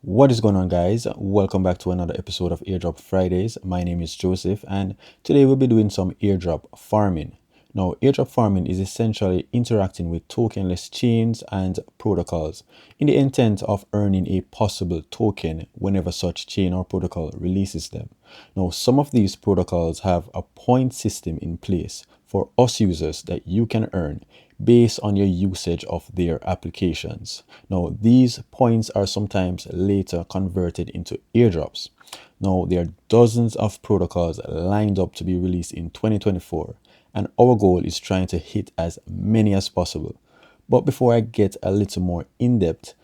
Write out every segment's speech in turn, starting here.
What is going on, guys? Welcome back to another episode of Airdrop Fridays. My name is Joseph, and today we'll be doing some airdrop farming. Now, airdrop farming is essentially interacting with tokenless chains and protocols in the intent of earning a possible token whenever such chain or protocol releases them. Now, some of these protocols have a point system in place for us users that you can earn based on your usage of their applications. Now, these points are sometimes later converted into airdrops. Now, there are dozens of protocols lined up to be released in 2024, and our goal is trying to hit as many as possible. But before I get a little more in depth,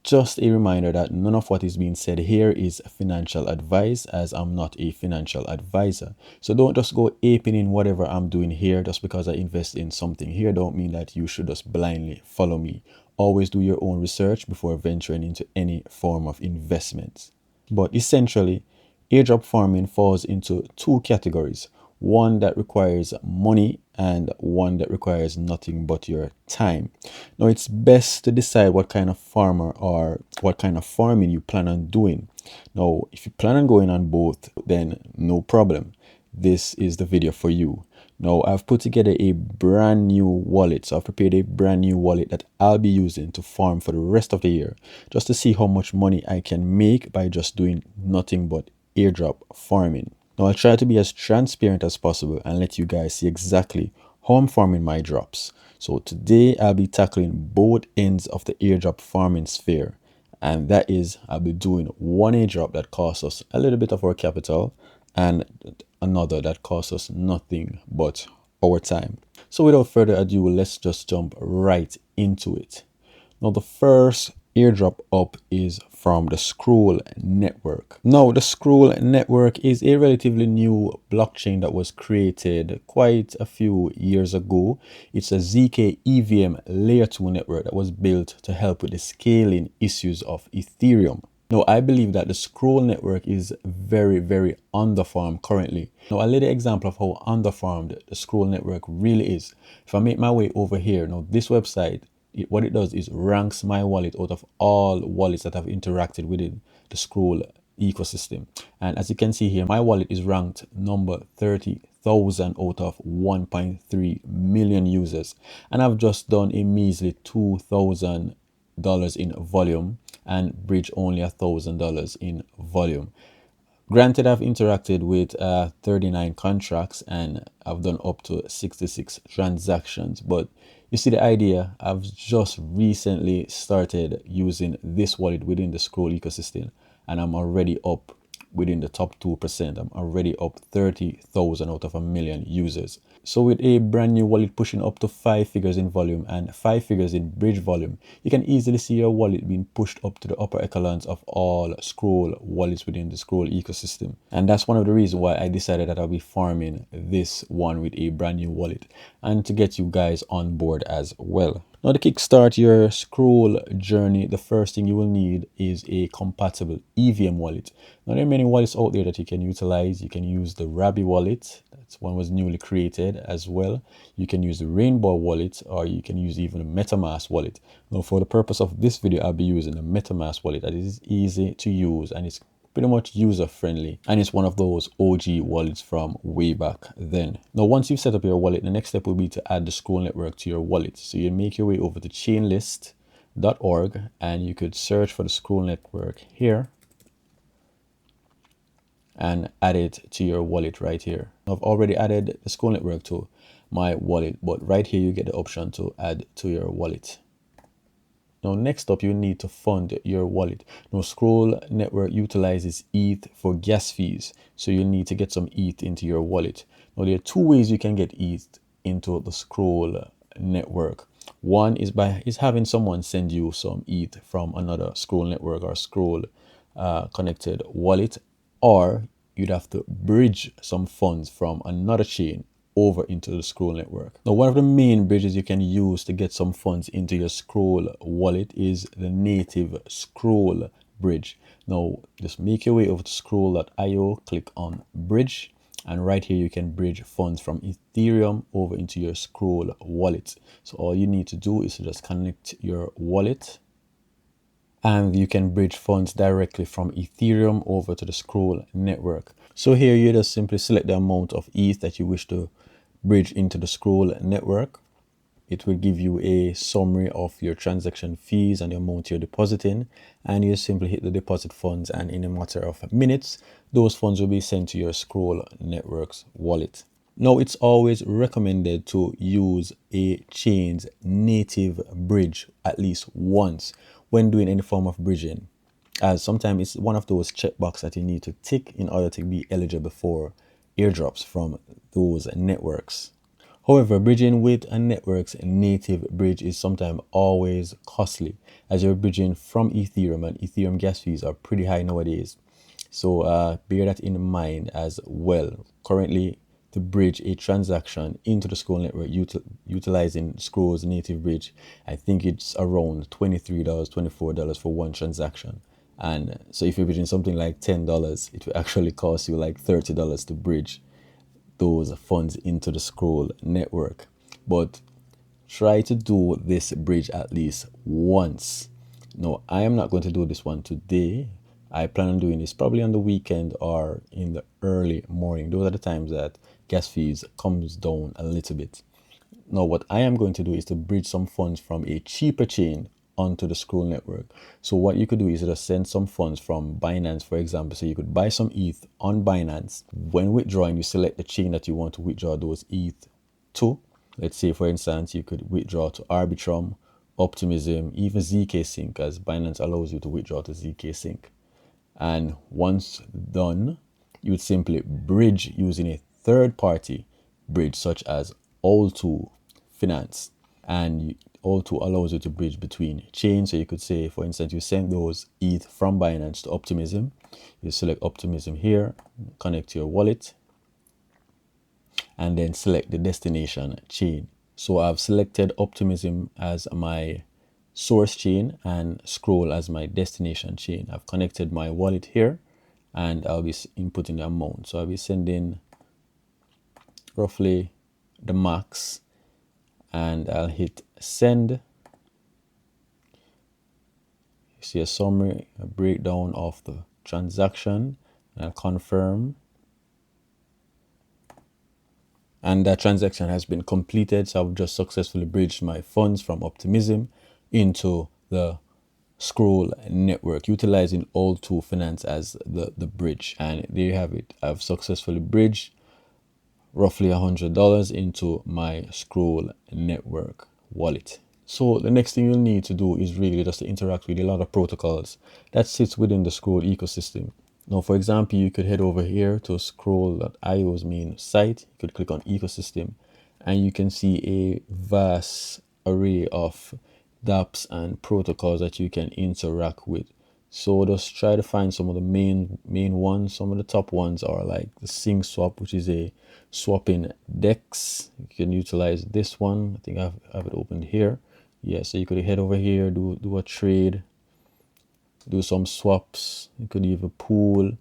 just a reminder that none of what is being said here is financial advice, as I'm not a financial advisor. So don't just go aping in whatever I'm doing here just because I invest in something here. Don't mean that you should just blindly follow me. Always do your own research before venturing into any form of investments. But essentially, airdrop farming falls into two categories. One that requires money and one that requires nothing but your time. Now, it's best to decide what kind of farmer or what kind of farming you plan on doing. Now, if you plan on going on both, then no problem. This is the video for you. Now, I've put together a brand new wallet. So I've prepared a brand new wallet that I'll be using to farm for the rest of the year, just to see how much money I can make by just doing nothing but airdrop farming. Now, I'll try to be as transparent as possible and let you guys see exactly how I'm farming my drops. So today I'll be tackling both ends of the airdrop farming sphere. And that is, I'll be doing one airdrop that costs us a little bit of our capital and another that costs us nothing but our time. So without further ado, let's just jump right into it. Now, the first airdrop up is from the Scroll Network. Now, the Scroll Network is a relatively new blockchain that was created quite a few years ago. It's a ZK EVM layer 2 network that was built to help with the scaling issues of Ethereum. Now, I believe that the Scroll Network is very underfarmed currently. Now, a little example of how underfarmed the Scroll Network really is. If I make my way over here, now this website, what it does is ranks my wallet out of all wallets that have interacted within the Scroll ecosystem. And as you can see here, my wallet is ranked number 30,000 out of 1.3 million users. And I've just done a measly $2,000 in volume and bridge only $1,000 in volume. Granted, I've interacted with 39 contracts and I've done up to 66 transactions, but you see the idea. I've just recently started using this wallet within the Scroll ecosystem and I'm already up within the top 2%. I'm already up 30,000 out of a million users. So with a brand new wallet pushing up to 5 figures in volume and 5 figures in bridge volume, you can easily see your wallet being pushed up to the upper echelons of all Scroll wallets within the Scroll ecosystem. And that's one of the reasons why I decided that I'll be farming this one with a brand new wallet and to get you guys on board as well. Now, to kickstart your Scroll journey, the first thing you will need is a compatible EVM wallet. Now, there are many wallets out there that you can utilize. You can use the Rabby wallet. That's one was newly created as well. You can use the Rainbow wallet, or you can use even a MetaMask wallet. Now, for the purpose of this video, I'll be using a MetaMask wallet that is easy to use and it's pretty much user friendly, and it's one of those OG wallets from way back then. Now, once you've set up your wallet, the next step will be to add the Scroll Network to your wallet. So you make your way over to chainlist.org and you could search for the Scroll Network here and add it to your wallet right here. I've already added the Scroll Network to my wallet, but right here you get the option to add to your wallet. Now, next up, you need to fund your wallet. Now, Scroll Network utilizes ETH for gas fees, so you need to get some ETH into your wallet. Now, there are two ways you can get ETH into the Scroll Network. One is by having someone send you some ETH from another Scroll Network or Scroll connected wallet, or you'd have to bridge some funds from another chain over into the Scroll Network. Now, one of the main bridges you can use to get some funds into your Scroll wallet is the native Scroll bridge. Now, just make your way over to scroll.io, click on bridge, and right here you can bridge funds from Ethereum over into your Scroll wallet. So all you need to do is to just connect your wallet and you can bridge funds directly from Ethereum over to the Scroll network. So here you just simply select the amount of ETH that you wish to bridge into the Scroll network. It will give you a summary of your transaction fees and the amount you're depositing, and you simply hit the deposit funds, and in a matter of minutes those funds will be sent to your Scroll network's wallet. Now, it's always recommended to use a chain's native bridge at least once when doing any form of bridging, as sometimes it's one of those checkboxes that you need to tick in order to be eligible for airdrops from those networks. However, bridging with a network's native bridge is sometimes always costly, as you're bridging from Ethereum, and Ethereum gas fees are pretty high nowadays. So bear that in mind as well. Currently, to bridge a transaction into the Scroll network utilizing Scroll's native bridge, I think it's around $23, $24 for one transaction. And so if you're bridging something like $10, it will actually cost you like $30 to bridge those funds into the Scroll network. But try to do this bridge at least once. No, I am not going to do this one today. I plan on doing this probably on the weekend or in the early morning. Those are the times that gas fees comes down a little bit. Now, what I am going to do is to bridge some funds from a cheaper chain onto the Scroll network. So what you could do is just send some funds from Binance, for example. So you could buy some ETH on Binance. When withdrawing, you select the chain that you want to withdraw those ETH to. Let's say, for instance, you could withdraw to Arbitrum, Optimism, even ZK as Binance allows you to withdraw to ZK. And once done, you would simply bridge using a third-party bridge such as OWLTO Finance. And OWLTO allows you to bridge between chains. So you could say, for instance, you send those ETH from Binance to Optimism. You select Optimism here, connect to your wallet, and then select the destination chain. So I've selected Optimism as my source chain and Scroll as my destination chain. I've connected my wallet here, and I'll be inputting the amount. So I'll be sending roughly the max, and I'll hit send. You see a summary, a breakdown of the transaction, and I'll confirm. And that transaction has been completed. So I've just successfully bridged my funds from Optimism into the Scroll network, utilizing OWLTO Finance as the bridge. And there you have it. I've successfully bridged roughly $100 into my Scroll network wallet. So the next thing you'll need to do is really just to interact with a lot of protocols that sits within the Scroll ecosystem. Now, for example, you could head over here to Scroll.io's main site. You could click on ecosystem, and you can see a vast array of DApps and protocols that you can interact with. So just try to find some of the main ones. Some of the top ones are like the SyncSwap, which is a swapping DEX. You can utilize this one. I think I have it opened here. Yeah, so you could head over here, do a trade, do some swaps. You could even pool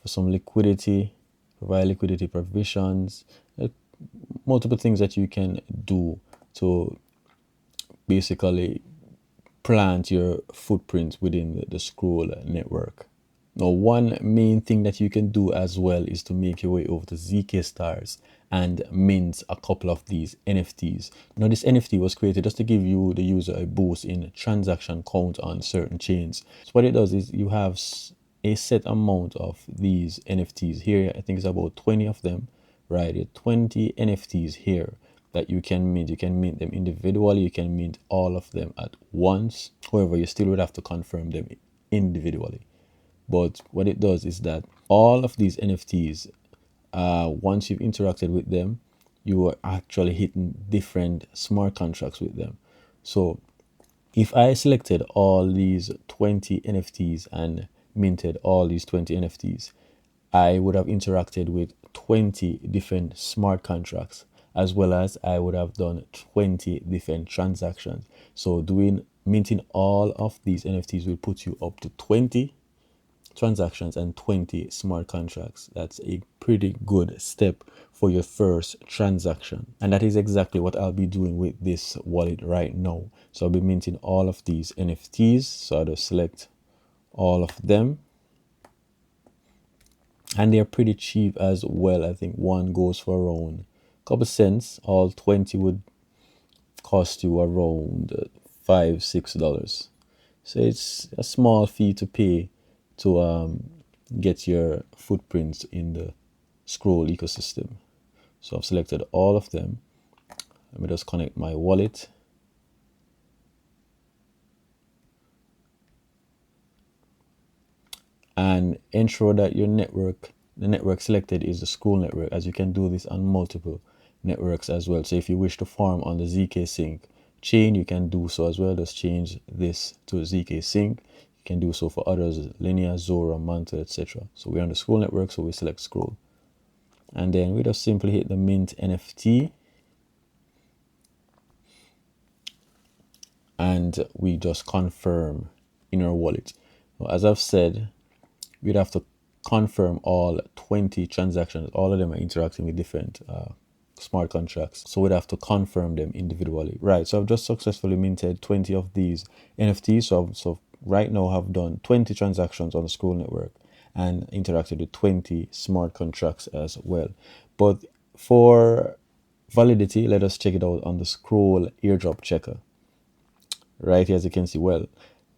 for some liquidity, provide liquidity provisions, multiple things that you can do to basically plant your footprint within the Scroll network. Now, one main thing that you can do as well is to make your way over to ZKstars and mint a couple of these NFTs. Now, this NFT was created just to give you, the user, a boost in transaction count on certain chains. So what it does is you have a set amount of these NFTs here. I think it's about 20 of them, right? 20 NFTs here that you can mint. You can mint them individually. You can mint all of them at once. However, you still would have to confirm them individually. But what it does is that all of these NFTs, once you've interacted with them, you are actually hitting different smart contracts with them. So if I selected all these 20 NFTs and minted all these 20 NFTs, I would have interacted with 20 different smart contracts, as well as I would have done 20 different transactions. So minting all of these NFTs will put you up to 20 transactions and 20 smart contracts. That's a pretty good step for your first transaction. And that is exactly what I'll be doing with this wallet right now. So I'll be minting all of these NFTs. So I'll just select all of them. And they're pretty cheap as well. I think one goes for around a couple cents. All 20 would cost you around $5-6. So it's a small fee to pay to get your footprints in the scroll ecosystem. So I've selected all of them. Let me just connect my wallet. And ensure that your network, the network selected is the scroll network, as you can do this on multiple networks as well. So if you wish to farm on the ZK chain, you can do so as well. Just change this to ZK. You can do so for others, Linear, Zora, Manta, etc. So we're on the scroll network, so we select scroll. And then we just simply hit the mint NFT. And we just confirm in our wallet. Now, as I've said, we'd have to confirm all 20 transactions. All of them are interacting with different smart contracts. So we'd have to confirm them individually. Right, so I've just successfully minted 20 of these NFTs. So right now I've done 20 transactions on the scroll network and interacted with 20 smart contracts as well. But for validity, let us check it out on the scroll airdrop checker. Right here, as you can see, well,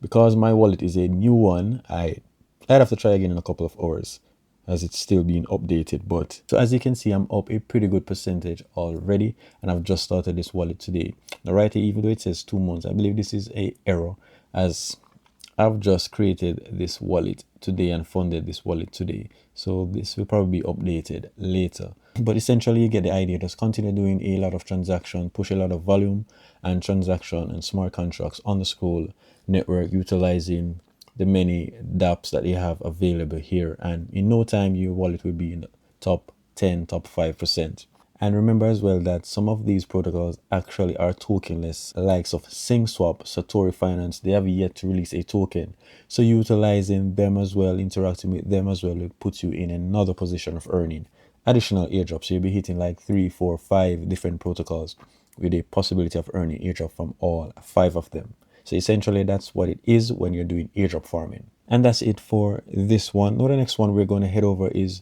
because my wallet is a new one, I'd have to try again in a couple of hours as it's still being updated. But so as you can see, I'm up a pretty good percentage already, and I've just started this wallet today. Now right here, even though it says 2 months, I believe this is a error, as I've just created this wallet today and funded this wallet today. So this will probably be updated later. But essentially you get the idea. Just continue doing a lot of transaction, push a lot of volume and transaction and smart contracts on the scroll network, utilizing the many DApps that you have available here. And in no time, your wallet will be in the top 10, top 5%. And remember as well that some of these protocols actually are tokenless, likes of SingSwap, Satori Finance. They have yet to release a token. So utilizing them as well, interacting with them as well, will put you in another position of earning additional airdrops. So you'll be hitting like 3, 4, 5 different protocols with a possibility of earning airdrop from all 5 of them. So essentially that's what it is when you're doing airdrop farming. And that's it for this one. Now the next one we're going to head over is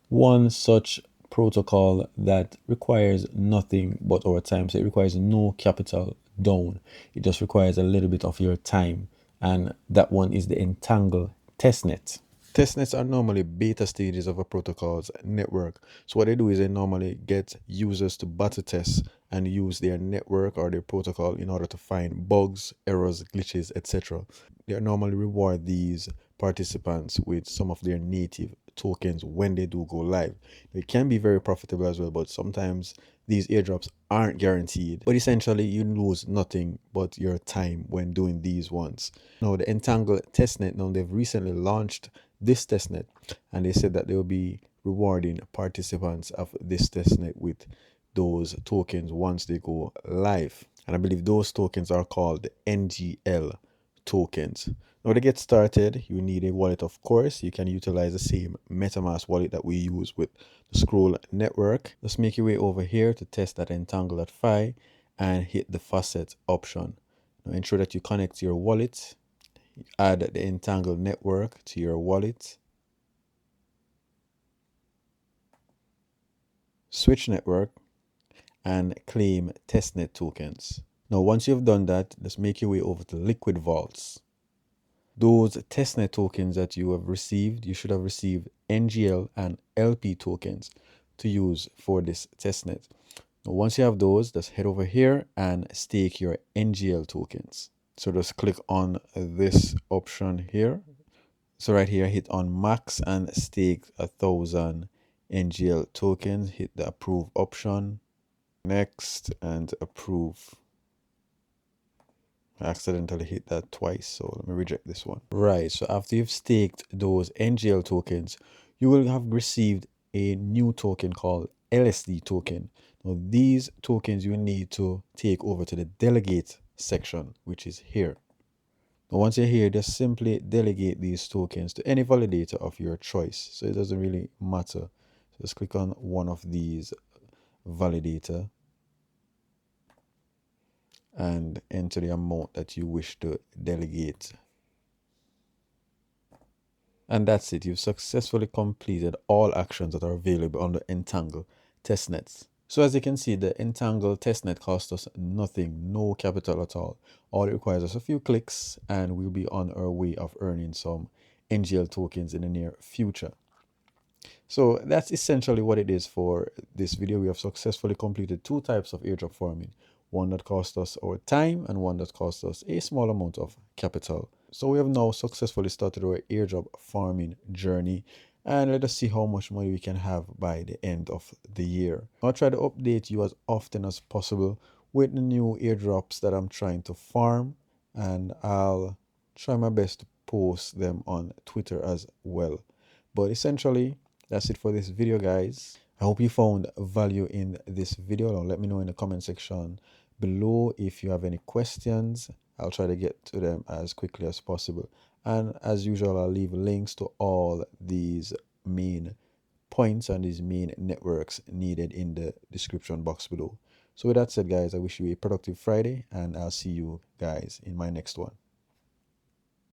one such protocol that requires nothing but our time. So it requires no capital down. It just requires a little bit of your time. And that one is the Entangle Testnet. Testnets are normally beta stages of a protocol's network. So what they do is they normally get users to beta test and use their network or their protocol in order to find bugs, errors, glitches, etc. They normally reward these participants with some of their native tokens when they do go live. They can be very profitable as well, but sometimes these airdrops aren't guaranteed. But essentially, you lose nothing but your time when doing these ones. Now, the Entangle Testnet, now they've recently launched this testnet, and they said that they will be rewarding participants of this testnet with those tokens once they go live. And I believe those tokens are called the NGL tokens. Now to get started, you need a wallet, of course. You can utilize the same MetaMask wallet that we use with the Scroll network. Just make your way over here to test that Entangle.fi and hit the faucet option. Now ensure that you connect your wallet, add the Entangle network to your wallet, switch network, and claim testnet tokens. Now once you've done that, just make your way over to Liquid Vaults. Those testnet tokens that you have received, you should have received NGL and LP tokens to use for this testnet. Now, once you have those, just head over here and stake your NGL tokens. So just click on this option here. So right here, hit on max and stake 1,000 NGL tokens. Hit the approve option. Next and approve. I accidentally hit that twice, so let me reject this one. Right, so after you've staked those NGL tokens, you will have received a new token called LSD token. Now these tokens you need to take over to the delegate section, which is here. Now, once you're here, just simply delegate these tokens to any validator of your choice. So it doesn't really matter. So just click on one of these validator and enter the amount that you wish to delegate. And that's it. You've successfully completed all actions that are available on the Entangle testnets. So as you can see, the Entangle testnet cost us nothing, no capital at all. All it requires us a few clicks and we'll be on our way of earning some NGL tokens in the near future. So that's essentially what it is for this video. We have successfully completed two types of airdrop farming. One that cost us our time and one that cost us a small amount of capital. So we have now successfully started our airdrop farming journey, and let us see how much money we can have by the end of the year. I'll try to update you as often as possible with the new airdrops that I'm trying to farm, and I'll try my best to post them on Twitter as well. But essentially, that's it for this video, guys. I hope you found value in this video. Now let me know in the comment section below if you have any questions. I'll try to get to them as quickly as possible. And as usual, I'll leave links to all these main points and these main networks needed in the description box below. So with that said, guys, I wish you a productive Friday, and I'll see you guys in my next one.